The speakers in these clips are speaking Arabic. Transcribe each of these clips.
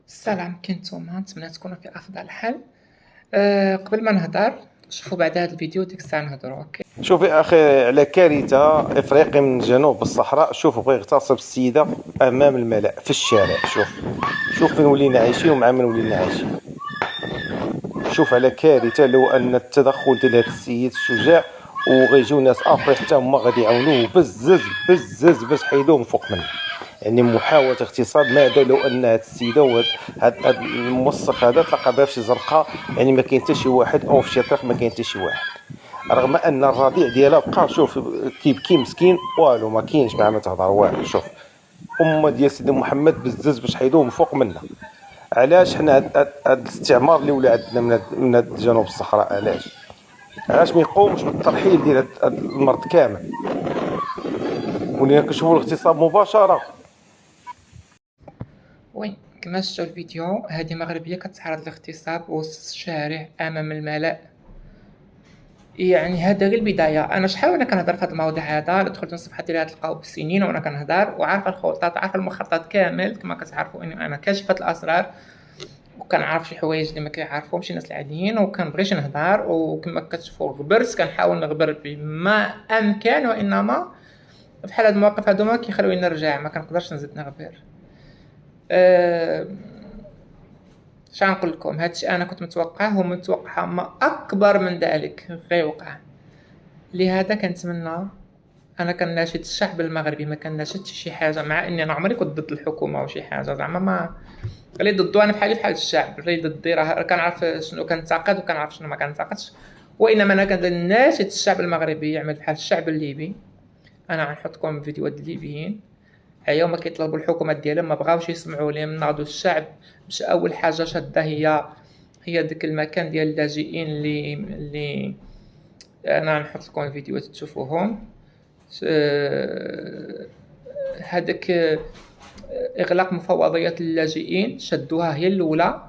السلام، كنتم نتمنى تكونوا في افضل حال. قبل ما نهضر شوفوا بعد هذا الفيديو ديك الساعه نهضروا. اوكي، شوف يا اخي على كارثه افريقي من جنوب الصحراء. شوف بغى يغتصب السيده امام الملأ في الشارع. شوف فين ولينا عايشين ومع من ولينا عايشين. شوف على كارثه. لو ان التدخل ديال هذا السيد الشجاع وغيجيو ناس افريق حتى هما غادي يعاونوه بزز باش حيدوه من فوق منه. يعني محاولة اغتصاب. ماذا لو ان هاد السيده وهاد الموسخ هذا تلقى بها في شي زرقاء، يعني ما كاين حتى شي واحد، او في شي طريق ما كاين حتى شي واحد، رغم ان الرضيع ديالها بقى شوف كيبكي مسكين. والو ما كاينش مع ما تهضر والو. شوف امه ديال سيدنا محمد بزز باش حيدوه من فوق منا. علاش حنا هاد الاستعمار اللي ولا عندنا من هاد جنوب الصحراء؟ علاش ما يقومش بالترحيل ديال هاد المرض كامل؟ ولينا كنشوفوا الاغتصاب مباشره. وي كما شفتوا الفيديو، هذه مغربيه كتعرض للاغتصاب وسط الشارع امام الملأ. يعني هذا غير البدايه. انا شحال وانا كنهضر في هذا الموضوع هذا، دخلت الصفحه ديالها تلقاو بسنين وانا كنهضر وعارفه الخطط، عارفه المخطط كامل. كما كتعرفوا اني انا كاشفه الاسرار وكنعرف شي حوايج اللي ما كيعرفهمش الناس العاديين، وكنبغيش نهضر. وكما كتشوفوا غبرت، كنحاول نغبر بما امكن، وانما بحال هاد المواقف هادو ما كيخلوني نرجع، ما كنقدرش نزيد نغبر. شنو نقول لكم؟ هادشي انا كنت متوقعه ومتوقع ما اكبر من ذلك غيوقع. لهذا كنتمنى، انا كناشد الشعب المغربي، ما كناشدش شي حاجه، مع اني انا عمري كنت ضد الحكومه وشي حاجه زعما، ما اللي ضدو انا بحال الشعب. اللي ضدي راه كنعرف شنو كنتقد وكنعرف شنو ما كنتقدش، وانما انا كناشد الشعب المغربي يعمل بحال الشعب الليبي. انا غنحط لكم فيديوهات الليبيين هما كيطلبوا الحكومه ديالهم، ما بغاوش يسمعوا لهم، ناضوا الشعب. مش اول حاجه شاده هي ديك المكان ديال اللاجئين اللي انا غنحط لكم الفيديوهات تشوفوهم. هذاك اغلاق مفوضيات اللاجئين شدوها هي الاولى،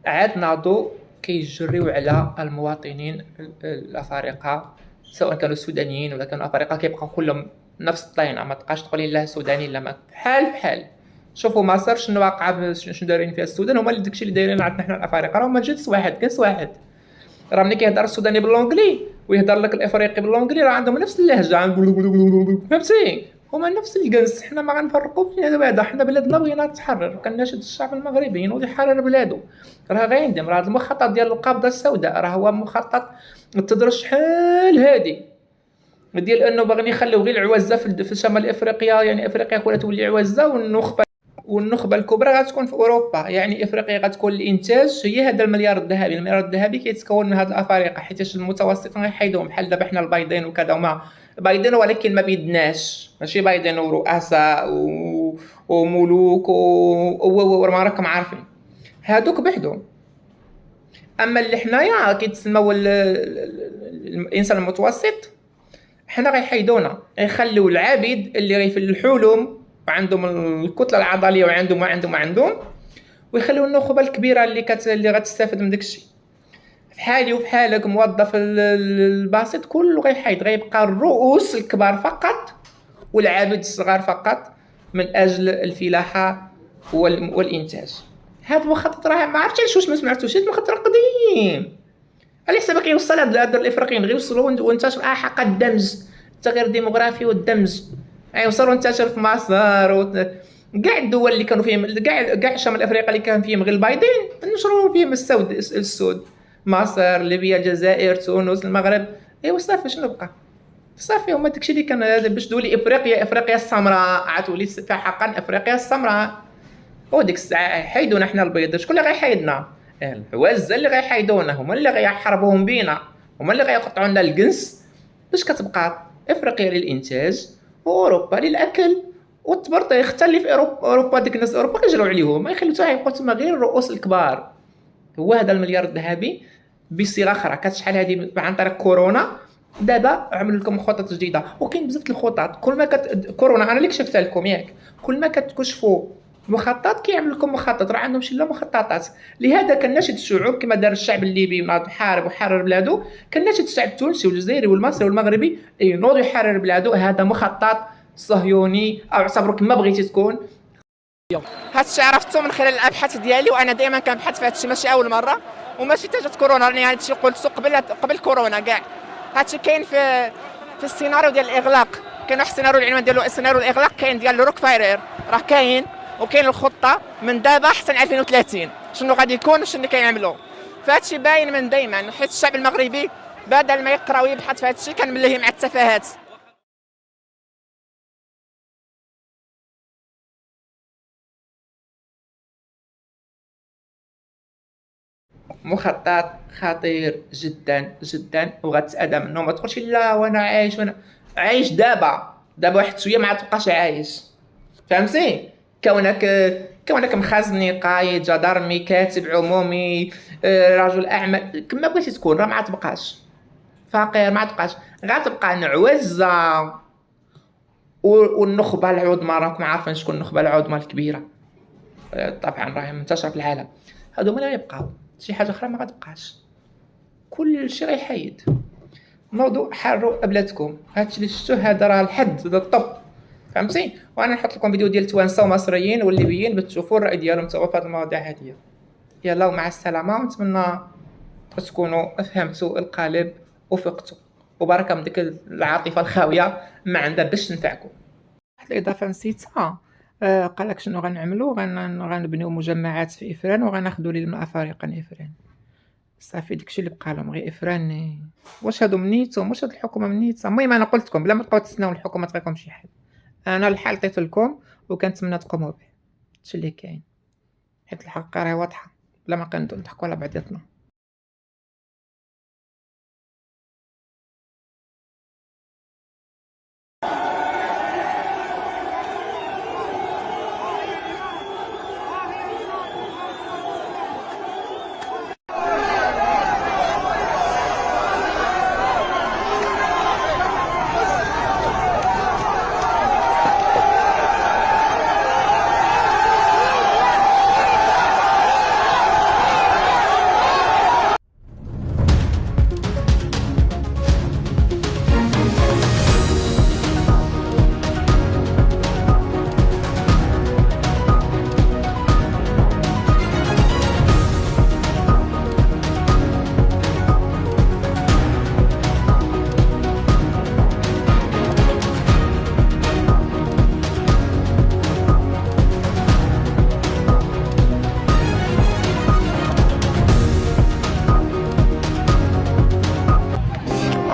عاد ناضوا كيجريو على المواطنين الافارقه، سواء كانوا سودانيين ولا كانوا افارقه، كيبقاو كلهم نفس الطينه. ما تبقاش تقولي لا سوداني لا، ما بحال. شوفوا مصر شنو واقع، شنو دايرين فيها السودان، هما اللي داكشي اللي دايرين عندنا حنا الافارقه. راه هما جنس واحد، كاس واحد. راه ملي كيهضر السوداني باللونجلي ويهضر لك الافريقي باللونجلي، راه عندهم نفس اللهجه، فهمتي؟ هما نفس الجنس. حنا ما غنفرقوا بين هذا. حنا بلادنا بغينا تتحرر، كناشد الشعب المغربي ينوض يحرر بلادو. راه غيندم. راه هذا المخطط ديال القبضه السوداء راه هو مخطط تدرس شحال هادي، ديال انه باغيين يخليو غير العوزه في شمال افريقيا. يعني افريقيا كلها تولي عوزه، والنخبه الكبرى غتكون في اوروبا. يعني افريقيا غتكون الانتاج هي هذا المليار الذهبي. المليار الذهبي كيتكون من هاد الافارقه، حيت المتوسطين غيحيدوهم بحال دابا حنا البايدين وكذا، وما بايدين ولكن ما بيدناش، ماشي بايدين ورؤساء وملوك وما راكم عارفين هادوك بحدهم. اما اللي حنايا كيتسموا الانسان المتوسط، حنا غيحيدونا، غيخليو العبيد اللي غيفلحوا لهم وعندهم الكتله العضليه وعندهم ما عندهم، ويخليو النخبه الكبيره اللي غتستافد من داكشي. بحالي وبحالك موظف البسيط كله غيحيد، غيبقى الرؤوس الكبار فقط والعبيد الصغار فقط من اجل الفلاحه والانتاج. هذا المخطط راه ما عرفتش واش ما سمعتوش. هذا المخطط قديم. على حسابك يوصل هاد الافريقيين غير يوصلوا وانتشر حق الدمج، التغيير الديموغرافي والدمج. يوصلوا انتشر في مصر كاع الدول اللي كانوا فيهم، كاع شمال افريقيا اللي كان فيهم غير البايدين، نشروا فيهم السود. مصر، ليبيا، الجزائر، تونس، المغرب. ايوا صافي، شنو بقى؟ صافي هما داكشي اللي كان باش تولي افريقيا السمراء، عتولي فيها حقا افريقيا السمراء. وديك الساعه حيدونا حنا البيض. شكون اللي غيحيدنا؟ العوازه اللي غيحيدونا، هما اللي غيحاربوهم بينا، هما اللي غيقطعوا لنا الجنس. باش كتبقى افريقيا للانتاج واوروبا للاكل والتبرطيخ. حتى اللي في اوروبا ديك الناس اوروبا كيجروا عليهم، ما يخليو حتى يبقاو تما غير الرؤوس الكبار. هو هذا المليار الذهبي بصيغه اخرى. كتشحال هذه عن طريق كورونا. دابا عملوا لكم خطط جديده، وكاين بزاف الخطط. كل ما كورونا انا اللي كشفتها لكم ياك، كل ما كتكشفوا مخطط كيعمل لكم مخطط. راه عندهم شي لا مخططات. لهذا كناشد الشعوب كما دار الشعب الليبي ناض يحارب وحرر بلادو، كناشد الشعب التونسي والجزائري والمصري والمغربي ينوض يحرر بلادو. هذا مخطط صهيوني او اعتبروا كما بغيتي تكون. هادشي عرفتو من خلال الابحاث ديالي، وانا دائما كنبحث في هادشي ماشي اول مره وماشي حتى جات كورونا، يعني هادشي قلتو قبل كورونا كاع. هادشي كاين في السيناريو ديال الاغلاق، كاين واحد السيناريو العنوان ديالو سيناريو الاغلاق، كاين ديال روك فايرير راه كاين، وكاين الخطه من دابا حتى 2030 شنو غادي يكون وشنو اللي كيعملوا. فهادشي باين من دايما، حيت الشعب المغربي بدل ما يقرا ويبحث في هادشي كان ملهي مع التفاهات. مخطط خطير جدا جدا وغتأذى منه. ما تقولش لا وانا عايش، وانا عايش دابا واحد شويه ما تبقاش عايش، فهمتي؟ كونك مخزني، قايد، جدرمي، كاتب عمومي، رجل اعمال، كما بغيتي تكون، راه ما تبقاش فقير، ما تبقاش، غتبقى نعوزه. والنخبه العظمى، راكم عارفين شكون النخبه العظمى الكبيره، طبعا راهي منتشره في العالم، هادو ما غيبقاو، شي حاجه اخرى ما غتبقاش، كل شيء غيحيد. موضوع حروا بلادكم، هادشي اللي شفتو هذا راه الحد، هذا الطب، فهمتي؟ وانا نحط لكم فيديو ديال توانسه ومصريين والليبيين باش تشوفوا الراي ديالهم تاعو في هاد المواضيع هاديه. يلا ومع السلامه، ونتمنى تكونوا فهمتوا القالب وفقتوا، وبركه من ديك العاطفه الخاويه ما عندها باش تنفعكم. واحد الاضافه نسيتها، قال لك شنو غنعملوا، غنبنيو مجمعات في افران وغناخذوا لي الافارقه افران. صافي داكشي اللي بقى لهم، غير افران. واش هادو منيتهم؟ واش هاد الحكومه منيتها؟ المهم انا قلت لكم بلا ما تبقاو تسناو الحكومه تعطيكم شي حل، انا الحل عطيت لكم وكنتمنى تقوموا به. هادشي اللي كاين، حيت الحقيقه راه واضحه بلا ما كندو نضحكوا على بعضياتنا.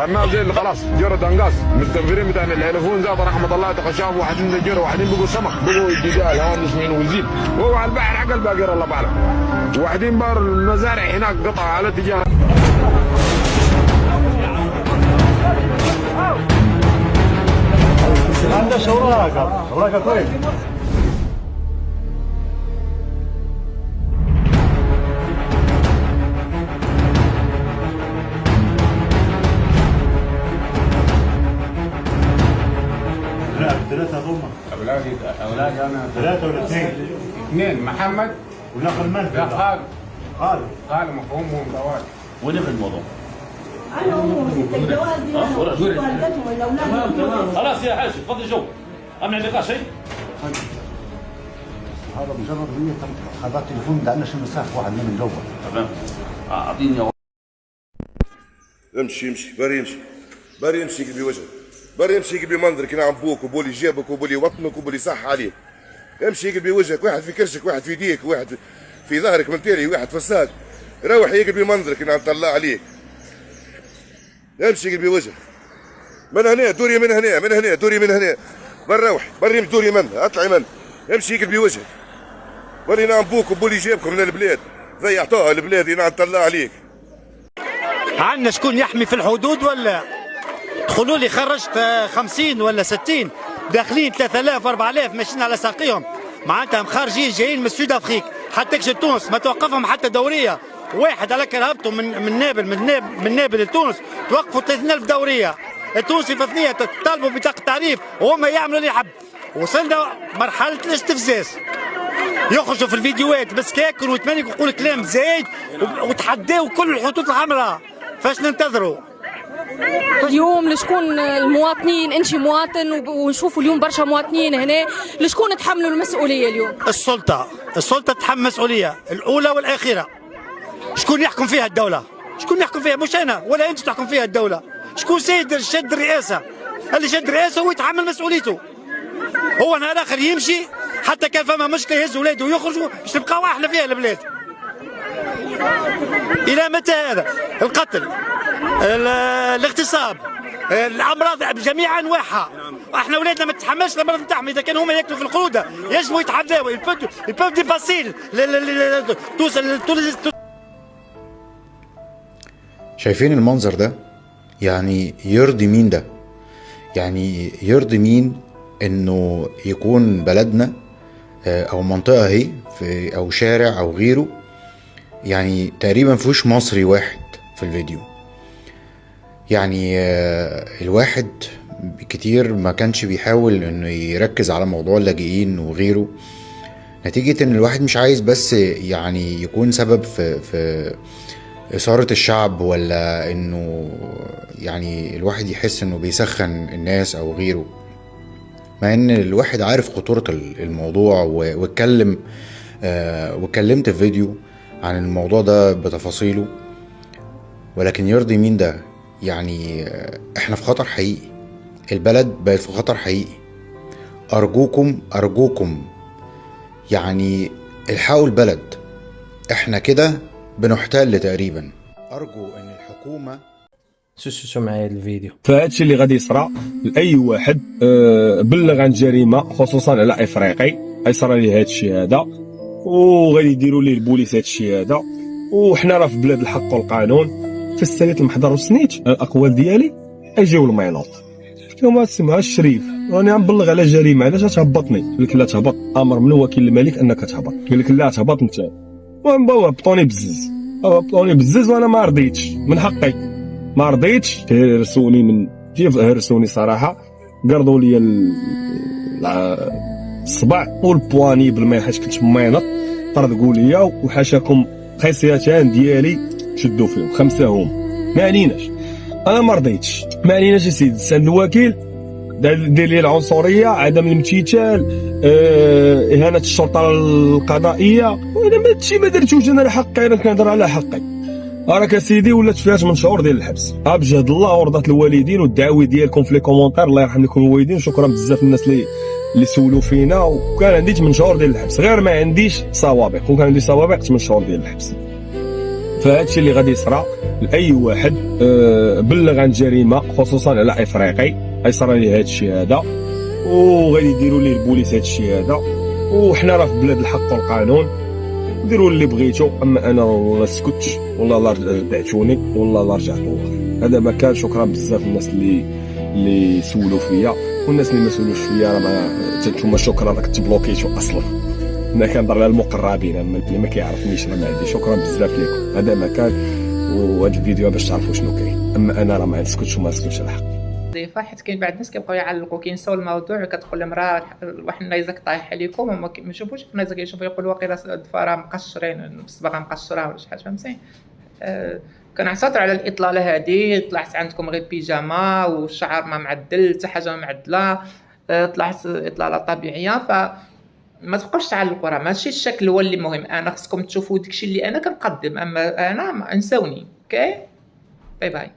الناس دي اللي خلاص جرى دنقاص مستنفرين بتاع العلفون ذات رحمه الله تخشاهم، واحدين اللي جرى واحدين بقوا سمك، بقوا جدال هانس من وزيد، وهو على البحر حق الباقر الله بعلم، واحدين بار المزارع هناك قطع على اتجاه. عنده اوراق كويس. ثلاثة ضمة. أولادي أنا ثلاثة ولا اثنين؟ اثنين، محمد وناخذ من؟ لا خالد. خالد مفهوم زواج. وين في الموضوع؟ خلاص يا حاج فضي جو، أما عندك شيء؟ هذا مجرد هي خذت تليفون عندنا شو مسافة واحد من جوا. تمام. أعطيني. امشي بري امشي قلبي وجهك، بري امشي قلبي منظرك، نعم بوك وبولي جابك وبولي وطنك وبولي صح عليك. امشي قلبي وجهك، واحد في كرشك، واحد في يديك، واحد في ظهرك من تالي، واحد في الساق. روح يا قلبي منظرك، نعم طلع عليك. امشي قلبي وجهك من هنا، دوري من هنا دوري من هنا، بنروح بري دوري من اطلعي من. امشي قلبي وجهك، بري نعم بوك وبولي جابكم من البلاد، ضيعتوها البلاد، نعم طلع عليك. عندنا شكون يحمي في الحدود ولا تقولوا لي خرجت 50 ولا 60 داخلين 3000 4000 ماشيين على ساقيهم، معناتها خارجين جايين من السود افريق حتى تكشف تونس ما توقفهم حتى دوريه واحد على هبطوا من نابل لتونس توقفوا 30,000 دوريه. التونسي في ثنيه طالبوا بطاقه تعريف وهم يعملوا اللي يحب. وصلنا مرحله الاستفزاز، يخرجوا في الفيديوهات بسكاكر ويتمنى يقولوا كلام زايد وتحداوا كل الخطوط الحمراء. فاش ننتظروا؟ اليوم لشكون المواطنين، انت مواطن ونشوفوا اليوم برشا مواطنين هنا، لشكون تحملوا المسؤوليه اليوم؟ السلطه تحمل مسؤوليه الاولى والاخيره. شكون يحكم فيها الدوله؟ شكون يحكم فيها؟ مش انا ولا انت تحكم فيها الدوله. شكون سيد شد الرئاسه؟ اللي شد الرئاسه هو يتحمل مسؤوليته. هو نهار اخر يمشي حتى كان فما مشكله يهز ولاده ويخرجوا باش نبقاو احنا فيها البلاد. الى متى هذا؟ القتل، الاغتصاب، الامراض بجميع انواعها. احنا ولادنا ما تتحملش الامراض نتاعهم. اذا كانوا هما ياكلوا في القروده يجبوا يتحداوا يبقوا ديباسيل. شايفين المنظر ده؟ يعني يرضي مين ده؟ يعني يرضي مين انه يكون بلدنا او منطقة هي في او شارع او غيره يعني تقريبا فيهوش مصري واحد في الفيديو؟ يعني الواحد كتير ما كانش بيحاول انه يركز على موضوع اللاجئين وغيره، نتيجة ان الواحد مش عايز بس يعني يكون سبب في إثارة الشعب، ولا انه يعني الواحد يحس انه بيسخن الناس او غيره، مع ان الواحد عارف خطورة الموضوع واتكلمت في فيديو عن الموضوع ده بتفاصيله. ولكن يرضي مين ده؟ يعني احنا في خطر حقيقي، البلد بقت في خطر حقيقي. ارجوكم يعني الحقوا البلد، احنا كده بنحتل تقريبا. ارجو ان الحكومة شو معايا الفيديو. فهادشي اللي غادي يصرى لاي واحد بلغ عن جريمه خصوصا على افريقي غيصرى ليه هادشي هذا، وغادي يديروا ليه البوليس هادشي هذا. وحنا راه في بلاد الحق والقانون. في السنيت المحضر وسنيت الاقوال ديالي اجيو المينوط. قلت لهم اسمها الشريف راني غنبلغ على جريمه، علاش تهبطني؟ قال لك لا تهبط، امر من وكيل الملك انك تهبط. قال لك لا تهبط انت. هبطوني بزز وانا ما رضيتش، من حقي ما رضيتش. هرسوني صراحه، قرضوا لي الصبع والبواني بالماء حيت كنت مينط، طردقوا ليا وحاشاكم خيسيتان ديالي شدوا فيهم 5 هم. ما عليناش، انا ما رضيتش. ما عليناش يا سيدي، سال الوكيل دير لي العنصريه، عدم الامتثال، اهانه الشرطه القضائيه. وانا ما هادشي ما درتوش، انا حقي، انا كنهضر على حقي. راك سيدي ولات فيها 8 شهور ديال الحبس بجهد الله ورضات الوالدين والدعاوي ديالكم في لي كومونتير. الله يرحم لكم الوالدين، شكرا بزاف الناس اللي سولوا فينا. وكان عندي 8 شهور ديال الحبس، غير ما عنديش سوابق، وكان عندي سوابق 8 شهور ديال الحبس. فهادشي اللي غادي يصرى لاي واحد بلغ عن جريمه خصوصا على افريقي غيصرى ليه هادشي هذا، وغادي يديروا ليه البوليس هادشي هذا. وحنا راه في بلاد الحق والقانون، ديروا اللي بغيتو. اما انا والله سكتش، والله لا دعتوني، والله لا رجعت للور. هذا ما كان. شكرا بزاف الناس اللي سولوا فيا، والناس اللي ما سولوش فيا راه ما نتوما شكرا راك تبلوكيتو اصلا. انا كنهضر على المقربين، اما اللي ما كيعرفنيش راه ما عندي. شكرا بزاف لكم، هذا ما كان. وهذا الفيديو باش تعرفوا شنو كاين. اما انا راه ما نسكتش وما نسكتش على حقي. ضيفه، حيت كاين بعض الناس كيبقاو يعلقوا كينساو الموضوع، كتقول المراه واحد النيزك طايح عليكم وما يشوفوش في النيزك، يشوفوا يقولوا واقيلا الضفاره مقشرين، بالصباغه مقشره ولا شي حاجه، فهمتي؟ كنعتذر على الاطلاله هذه. طلعت عندكم غير بيجاما والشعر ما معدل، حتى حاجه ما معدله، طلعت اطلاله طبيعيه. ما تبقاوش تعلقوا، راه ماشي الشكل هو اللي مهم. انا خصكم تشوفوا داكشي اللي انا كنقدم، اما انا انسوني. اوكي، باي باي.